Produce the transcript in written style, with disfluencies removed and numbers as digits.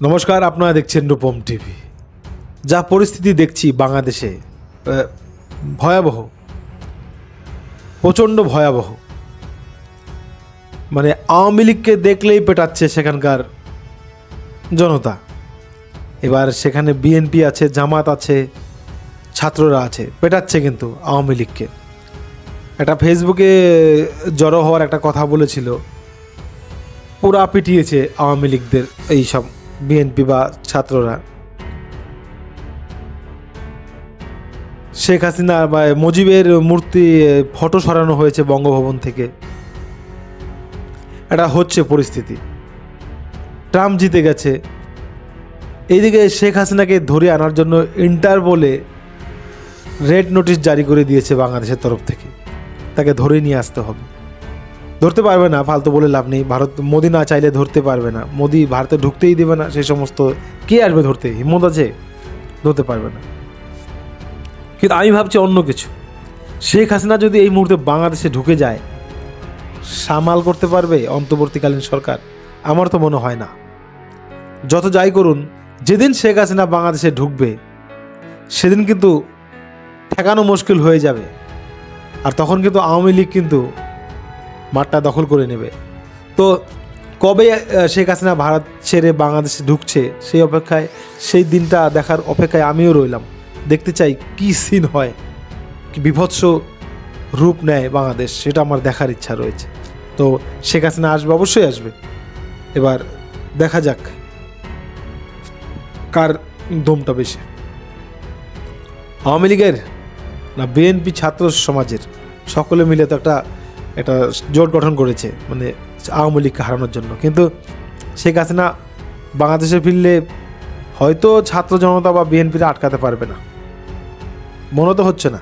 নমস্কার, আপনারা দেখছেন রূপম টিভি। যা পরিস্থিতি দেখছি বাংলাদেশে ভয়াবহ, প্রচণ্ড ভয়াবহ। মানে আওয়ামী লীগকে দেখলেই পেটাচ্ছে সেখানকার জনতা। এবার সেখানে বিএনপি আছে, জামাত আছে, ছাত্ররা আছে, পেটাচ্ছে কিন্তু আওয়ামী লীগকে। একটা ফেসবুকে জড়ো হওয়ার একটা কথা বলেছিল, পুরা পিটিয়েছে আওয়ামী লীগদের এইসব বিএনপি বা ছাত্ররা। শেখ হাসিনা বা মুজিবের মূর্তি ফটো সরানো হয়েছে বঙ্গভবন থেকে। এটা হচ্ছে পরিস্থিতি। ট্রাম্প জিতে গেছে, এইদিকে শেখ হাসিনাকে ধরে আনার জন্য ইন্টারপোলে রেড নোটিশ জারি করে দিয়েছে বাংলাদেশের তরফ থেকে। তাকে ধরে নিয়ে আসতে হবে। ধরতে পারবে না, ফালতু বলে লাভ নেই। ভারত, মোদি না চাইলে ধরতে পারবে না। মোদি ভারতে ঢুকতেই দেবে না। সেই সমস্ত কে আসবে ধরতে? হিম্মত আছে? ধরতে পারবে না। কিন্তু আমি ভাবছি অন্য কিছু। শেখ হাসিনা যদি এই মুহূর্তে বাংলাদেশে ঢুকে যায়, সামাল করতে পারবে অন্তর্বর্তীকালীন সরকার? আমার তো মনে হয় না। যত যাই করুন, যেদিন শেখ হাসিনা বাংলাদেশে ঢুকবে সেদিন কিন্তু ঠেকানো মুশকিল হয়ে যাবে। আর তখন কিন্তু আওয়ামী লীগ কিন্তু মাঠটা দখল করে নেবে। তো কবে শেখ হাসিনা ভারত ছেড়ে বাংলাদেশে ঢুকছে সেই অপেক্ষায়, সেই দিনটা দেখার অপেক্ষায় আমিও রইলাম। দেখতে চাই কি সিন হয়, কি বিভৎস রূপ নেয় বাংলাদেশ, সেটা আমার দেখার ইচ্ছা রয়েছে। তো শেখ হাসিনা আসবে, অবশ্যই আসবে। এবার দেখা যাক কার দমটা বেশি, আওয়ামী লীগের না বিএনপি ছাত্র সমাজের। সকলে মিলে তো একটা জোট গঠন করেছে, মানে আওয়ামী লীগকে হারানোর জন্য। কিন্তু শেখ হাসিনা বাংলাদেশে ফিরলে হয়তো ছাত্র জনতা বা বিএনপিতে আটকাতে পারবে না, মনে তো হচ্ছে না।